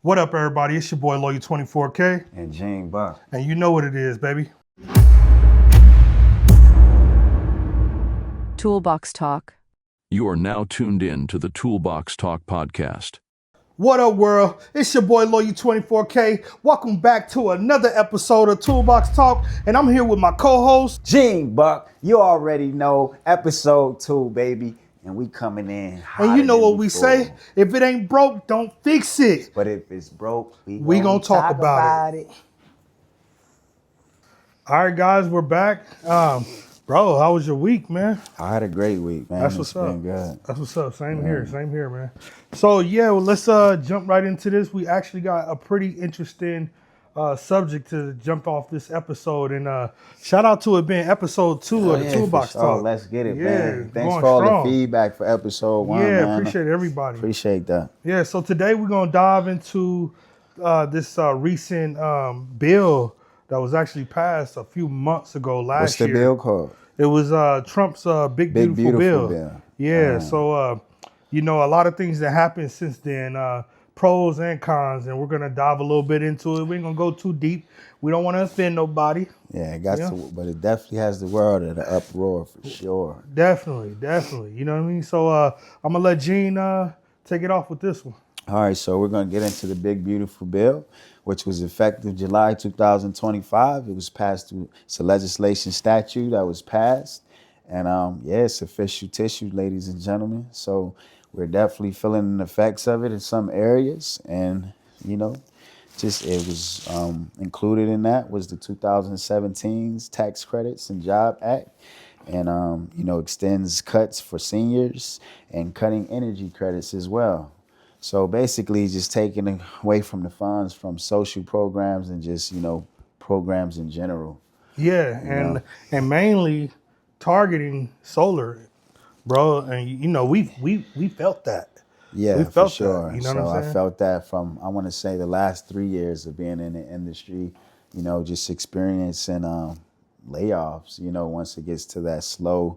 What up, everybody? It's your boy, Lawyer24K. And Gene Buck. And you know what it is, baby. Toolbox Talk. You are now tuned in to the Toolbox Talk Podcast. What up, world? It's your boy, Lawyer24K. Welcome back to another episode of Toolbox Talk. And I'm here with my co-host, Gene Buck. You already know, episode 2, baby. And we coming in and you know what we before. say? If it ain't broke, don't fix it. But if it's broke, we gonna talk about it. All right, guys, we're back. Bro, how was your week, man? I had a great week, man. That's what's up. Been good. That's what's up. Same here, man. So yeah, well, let's jump right into this. We actually got a pretty interesting subject to jump off this episode, and shout out to it being episode 2 of the Toolbox Talk. Let's get it, Yeah, man. Thanks going for all strong. the feedback for episode 1, Yeah, man. appreciate everybody. Appreciate that. Yeah, so today we're gonna dive into this recent bill that was actually passed a few months ago last What's the year. bill called? It was Trump's Big Beautiful Bill. Yeah, so you know, a lot of things that happened since then, pros and cons, and we're gonna dive a little bit into it. We ain't gonna go too deep. We don't want to offend nobody. Yeah, it got to, but it definitely has the world at an uproar for sure. Definitely. You know what I mean? So I'm gonna let Gene take it off with this one. All right, so we're going to get into the Big Beautiful Bill, which was effective July 2025. It was passed through, it's a legislation statute that was passed. And it's official tissue, ladies and gentlemen. So we're definitely feeling the effects of it in some areas. And, you know, just it was included in that was the 2017's Tax Credits and Job Act. And, you know, extends cuts for seniors and cutting energy credits as well. So basically just taking away from the funds from social programs and just, you know, programs in general. Yeah, and mainly targeting solar, bro. And you know, we felt that. Yeah, we felt for sure. That, you know so what I'm saying? I felt that from, I want to say, the last 3 years of being in the industry, you know, just experiencing layoffs, you know, once it gets to that slow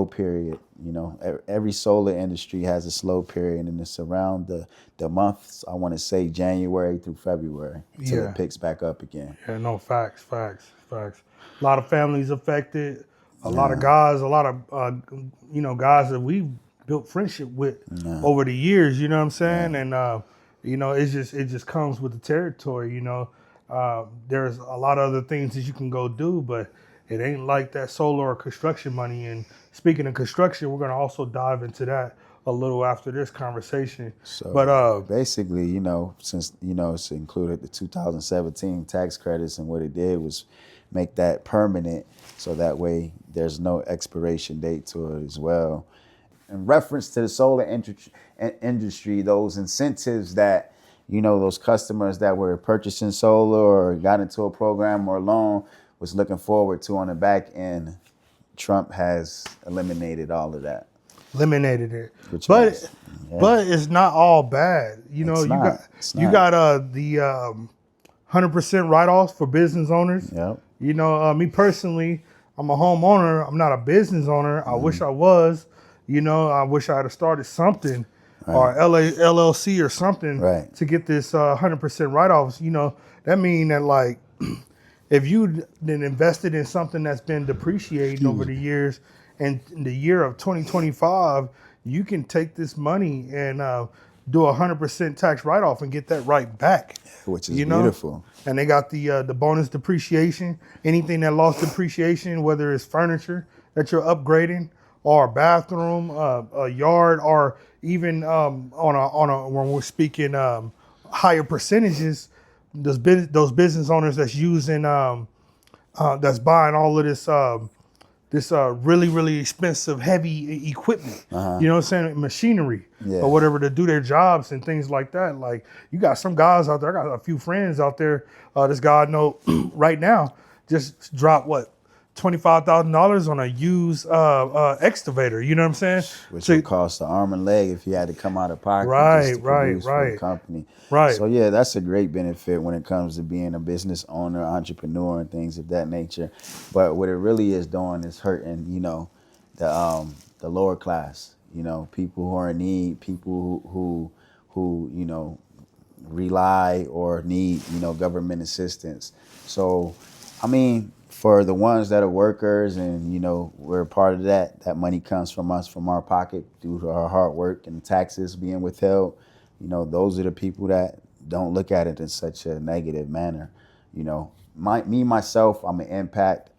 period. You know, every solar industry has a slow period, and it's around the months, I want to say January through February, until it picks back up again. Yeah, no, facts. A lot of families affected, a lot of guys, you know, guys that we built friendship with over the years, you know what I'm saying? And, you know, it just comes with the territory, you know. There's a lot of other things that you can go do, but it ain't like that solar or construction money. And speaking of construction, we're going to also dive into that a little after this conversation. So, but basically, you know, since, you know, it's included the 2017 tax credits, and what it did was make that permanent, so that way there's no expiration date to it as well. In reference to the solar industry, those incentives that, you know, those customers that were purchasing solar or got into a program or loan was looking forward to on the back end, Trump has eliminated all of that. Eliminated it. But it's not all bad. You know, you got the 100% write-offs for business owners. Yep. You know, me personally, I'm a homeowner. I'm not a business owner. I wish I was. You know, I wish I had started something. Or LLC or something to get this 100% write-offs. You know, that mean that, like, if you then invested in something that's been depreciating over the years, and in the year of 2025, you can take this money and do a 100% tax write-off and get that right back. Which is beautiful. And they got the bonus depreciation. Anything that lost depreciation, whether it's furniture that you're upgrading, or a bathroom, a yard, or even on a when we're speaking higher percentages, those business owners that's using that's buying all of this really expensive heavy equipment, you know what I'm saying, machinery or whatever to do their jobs and things like that. Like, you got some guys out there. I got a few friends out there. This guy I know right now just dropped $25,000 on a used excavator, you know what I'm saying? Which would cost an arm and leg if you had to come out of pocket for the company. Right. So yeah, that's a great benefit when it comes to being a business owner, entrepreneur, and things of that nature. But what it really is doing is hurting, you know, the lower class, you know, people who are in need, people who you know, rely or need, government assistance. So, I mean, for the ones that are workers and, we're a part of that money comes from us, from our pocket, due to our hard work and taxes being withheld. Those are the people that don't look at it in such a negative manner. Myself, I'm an impact.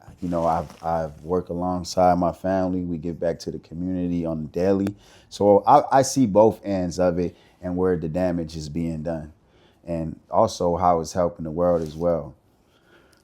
I've worked alongside my family. We give back to the community on the daily. So I see both ends of it and where the damage is being done, and also how it's helping the world as well.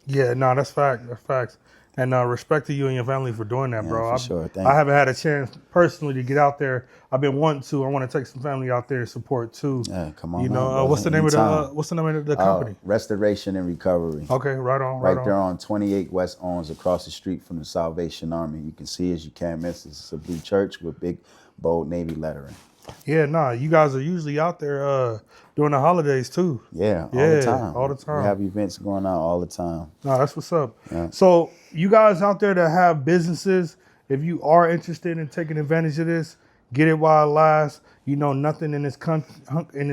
Yeah, no, that's fact. That's facts. And respect to you and your family for doing that, Yeah, bro. for sure. Thank I you. haven't had a chance personally to get out there. I've been wanting to. I want to take some family out there to support too. Yeah, come on. What's the name of the company? Restoration and Recovery. Okay, right on. Right there on 28 West Owens, across the street from the Salvation Army. You can see it, you can't miss it. It's a blue church with big, bold Navy lettering. Yeah, nah, you guys are usually out there during the holidays too. Yeah, all Yeah, the time. all the time. We have events going on all the time. No, that's what's up. Yeah. So you guys out there that have businesses, if you are interested in taking advantage of this, get it while it lasts. Nothing in this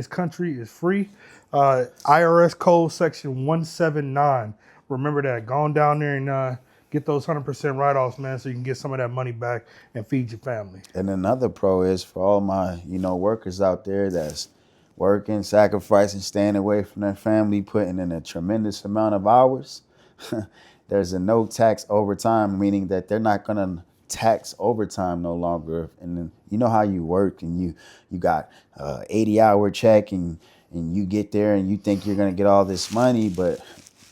country is free. IRS code section 179. Remember that. Go on down there and get those 100% write-offs, man, so you can get some of that money back and feed your family. And another pro is for all my, workers out there that's working, sacrificing, staying away from their family, putting in a tremendous amount of hours. There's a no tax overtime, meaning that they're not going to tax overtime no longer. And then, you know how you work and you got 80-hour check and you get there and you think you're going to get all this money, but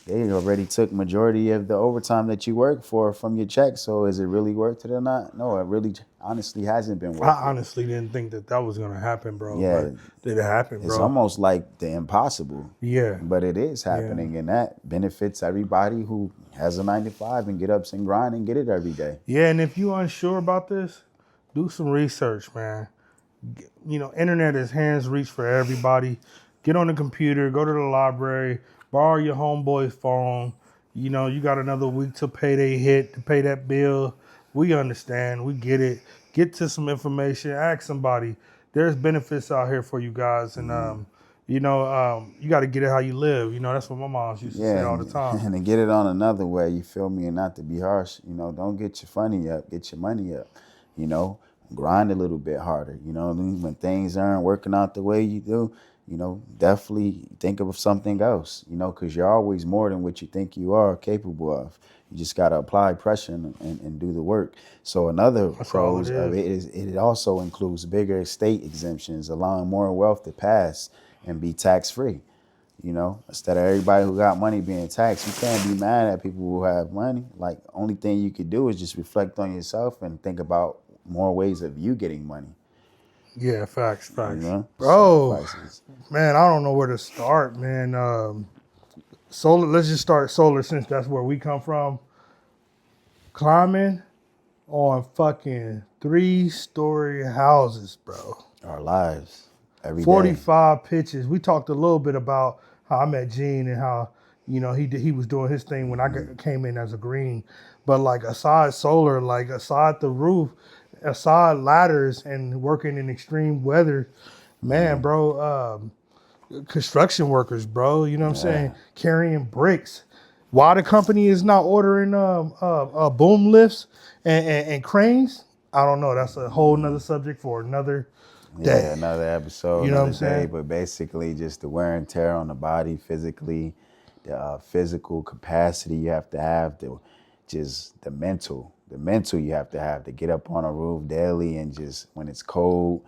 they already took majority of the overtime that you work for from your check. So is it really worth it or not? No, it really honestly hasn't been worth it. I honestly didn't think that was going to happen, bro. Yeah. But did it happen, bro? It's almost like the impossible. Yeah. But it is happening, and that benefits everybody who has a 9-to-5 and get ups and grind and get it every day. Yeah, and if you're unsure about this, do some research, man. Internet is hands reach for everybody. Get on the computer, go to the library, borrow your homeboy's phone. You got another week to pay to pay that bill. We understand. We get it. Get to some information. Ask somebody. There's benefits out here for you guys. And, you got to get it how you live. That's what my mom used to say all the time. And to get it on another way, you feel me, and not to be harsh, don't get your funny up. Get your money up, grind a little bit harder. When things aren't working out the way you do, definitely think of something else, because you're always more than what you think you are capable of. You just got to apply pressure and do the work. So another pros of it is it also includes bigger estate exemptions, allowing more wealth to pass and be tax-free. Instead of everybody who got money being taxed, you can't be mad at people who have money. Like, only thing you could do is just reflect on yourself and think about more ways of you getting money. Yeah, facts. Bro, man, I don't know where to start, man. Solar, let's just start solar since that's where we come from. Climbing on fucking 3-story houses, bro. Our lives, every 45 pitches. We talked a little bit about how I met Gene and how, he was doing his thing when I came in as a green. But like aside solar, like aside the roof, aside ladders and working in extreme weather, man, bro, construction workers, bro, you know what I'm saying? Carrying bricks. Why the company is not ordering boom lifts and cranes, I don't know. That's a whole nother subject for another day. Yeah, another episode, you know what I'm another day. saying? But basically just the wear and tear on the body physically, the physical capacity you have to have, the mental you have to get up on a roof daily and just when it's cold,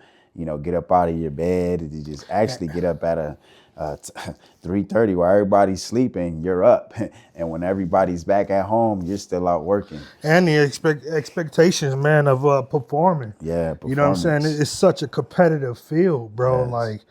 get up out of your bed and just actually get up at a 3:30 while everybody's sleeping, you're up. And when everybody's back at home, you're still out working. And the expectations, man, of performing. Yeah, You know what I'm saying? It's such a competitive field, bro. Yes. Like,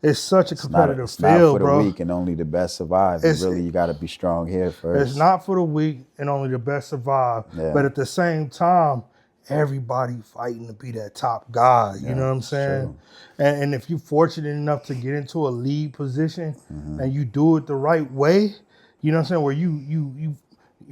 it's such a competitive it's field, not for bro. the weak and only the best survive. You got to be strong here first. It's not for the weak and only the best survive. Yeah. But at the same time, everybody fighting to be that top guy. You know what I'm saying? And if you're fortunate enough to get into a lead position and you do it the right way, you know what I'm saying? Where you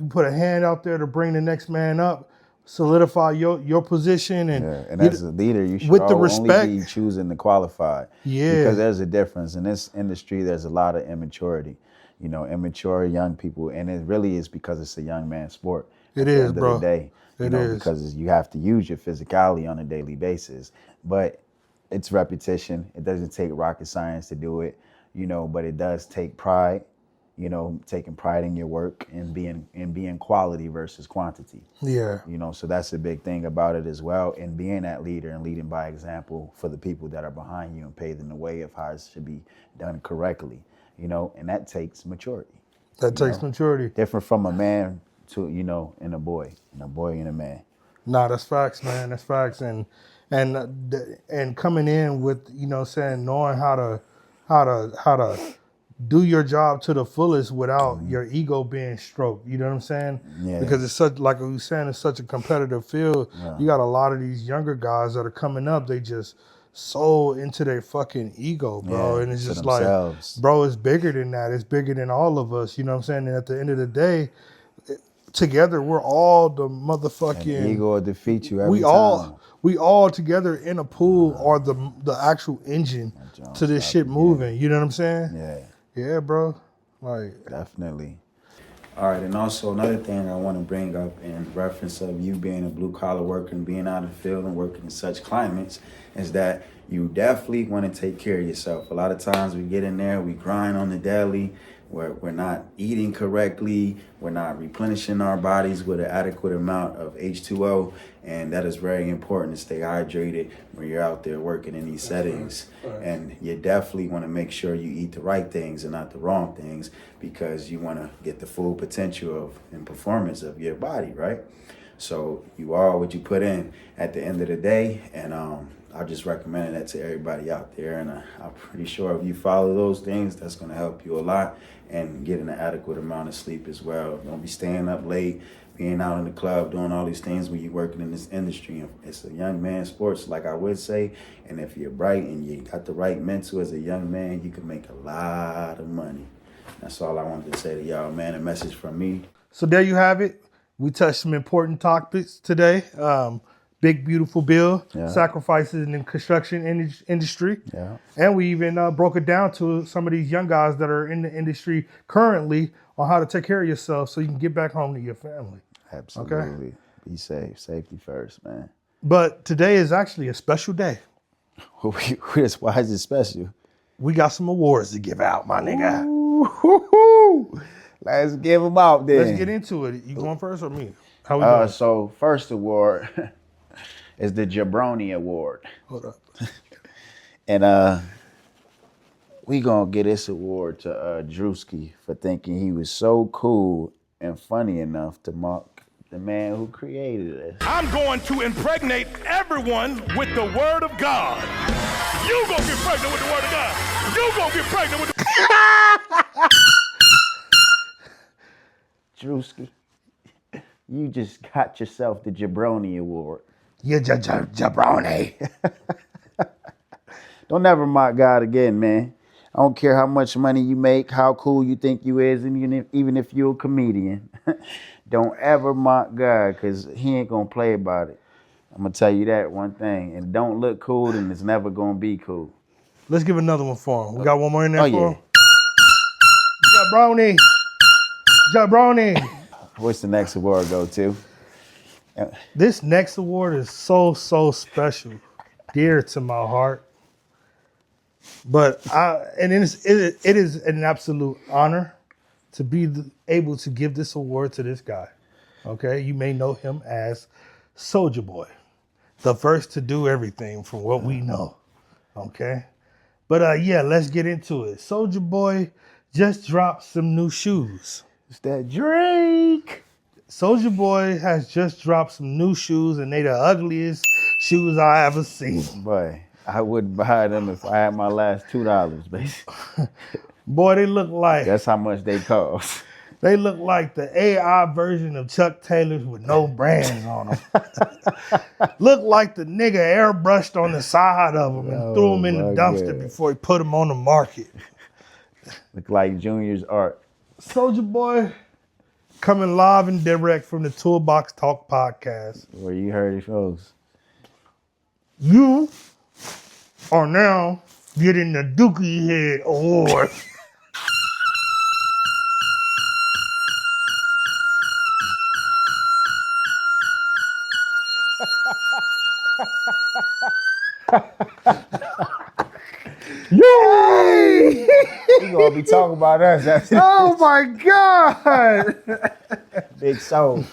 put a hand out there to bring the next man up, solidify your position and as a leader, you should with the only respect. be choosing to qualify. Yeah. Because there's a difference in this industry. There's a lot of immaturity, immature young people, and it really is because it's a young man's sport. It at the is, end bro. Of the day, It is. because you have to use your physicality on a daily basis, but it's repetition. It doesn't take rocket science to do it, but it does take pride. Taking pride in your work and being quality versus quantity. Yeah. So that's a big thing about it as well. And being that leader and leading by example for the people that are behind you and paving the way of how it should be done correctly, and that takes maturity. That takes maturity. Different from a man to, and a boy and a man. Nah, that's facts, man. That's facts. And coming in with, knowing how to do your job to the fullest without your ego being stroked. You know what I'm saying? Yeah. Because it's such, like we were saying, it's such a competitive field. Yeah. You got a lot of these younger guys that are coming up. They just so into their fucking ego, bro. Yeah, and it's to just themselves. like, bro, it's bigger than that. It's bigger than all of us. You know what I'm saying? And at the end of the day, together, we're all the motherfucking... And ego will defeat you every time. We all together in a pool are the actual engine to this shit moving. You know what I'm saying? Yeah. Yeah, bro. Like, definitely. All right, and also another thing I want to bring up in reference of you being a blue collar worker and being out in the field and working in such climates is that you definitely want to take care of yourself. A lot of times we get in there, we grind on the daily, we're not eating correctly, we're not replenishing our bodies with an adequate amount of H2O, and that is very important to stay hydrated when you're out there working in these settings. And you definitely want to make sure you eat the right things and not the wrong things, because you want to get the full potential of and performance of your body, right? So you are what you put in at the end of the day, and I just recommend that to everybody out there, and I'm pretty sure if you follow those things, that's going to help you a lot, and getting an adequate amount of sleep as well. Don't be staying up late, being out in the club, doing all these things when you're working in this industry. It's a young man's sports, like I would say, and if you're bright and you got the right mental as a young man, you can make a lot of money. That's all I wanted to say to y'all, man. A message from me. so there you have it. We touched some important topics today. Big, beautiful bill, sacrifices in the construction industry. Yeah. And we even broke it down to some of these young guys that are in the industry currently on how to take care of yourself so you can get back home to your family. Absolutely. Okay? Be safe. Safety first, man. But today is actually a special day. Why is it special? We got some awards to give out, my nigga. Ooh, let's give them out then. Let's get into it. You going first or me? How we doing? So first award is the Jabroni Award. Hold up. And we gonna get this award to Drewski for thinking he was so cool and funny enough to mock the man who created it. I'm going to impregnate everyone with the word of God. You gonna get pregnant with the word of God. You gonna get pregnant with the... Drewski, you just got yourself the Jabroni Award. Yeah, jabroni. Don't never mock God again, man. I don't care how much money you make, how cool you think you is, and even if you're a comedian. Don't ever mock God, because he ain't going to play about it. I'm going to tell you that one thing. And don't look cool, and it's never going to be cool. Let's give another one for him. We got one more in there for yeah. him. Jabroni. Jabroni. What's the next award go to? This next award is so special, dear to my heart. But it is an absolute honor to be able to give this award to this guy. Okay, you may know him as Soulja Boy, the first to do everything from what we know. Okay, but yeah, let's get into it. Soulja Boy just dropped some new shoes. It's that Drake. Soulja Boy has just dropped some new shoes, and they the ugliest shoes I ever seen. Boy, I wouldn't buy them if I had my last $2, basically. Boy, they look like... That's how much they cost. They look like the AI version of Chuck Taylors with no brands on them. Look like the nigga airbrushed on the side of them and threw them in the dumpster before he put them on the market. Look like Junior's art. Soulja Boy coming live and direct from the Toolbox Talk Podcast. Where you heard it first. You are now getting the Dookie Head Award. Yay! You gonna be talking about us after Oh my God! Big soul.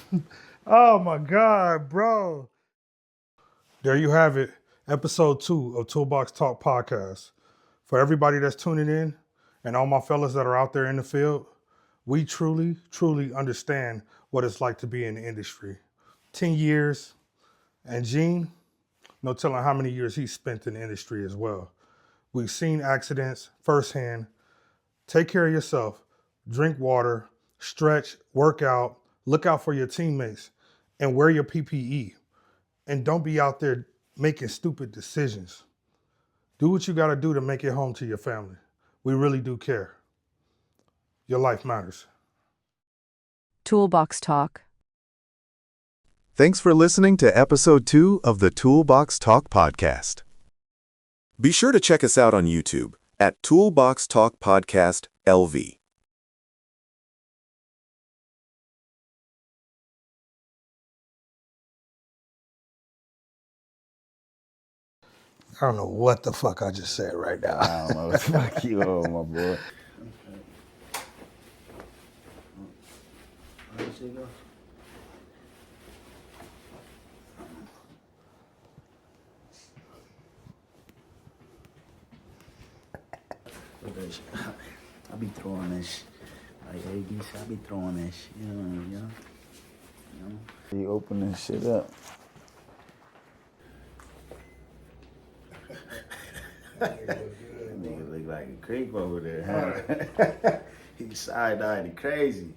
Oh my God, bro. There you have it. Episode 2 of Toolbox Talk Podcast. For everybody that's tuning in and all my fellas that are out there in the field, we truly, truly understand what it's like to be in the industry. 10 years. And Gene, no telling how many years he spent in the industry as well. We've seen accidents firsthand. Take care of yourself. Drink water, stretch, work out, look out for your teammates, and wear your PPE. And don't be out there making stupid decisions. Do what you got to do to make it home to your family. We really do care. Your life matters. Toolbox Talk. Thanks for listening to episode 2 of the Toolbox Talk Podcast. Be sure to check us out on YouTube at Toolbox Talk Podcast LV. I don't know what the fuck I just said right now. I don't know what the fuck you on, my boy. I be throwing that shit. Like AD, I be throwing that shit. You know. You open this shit up. Nigga look like a creep over there, huh? He side-eyed and crazy.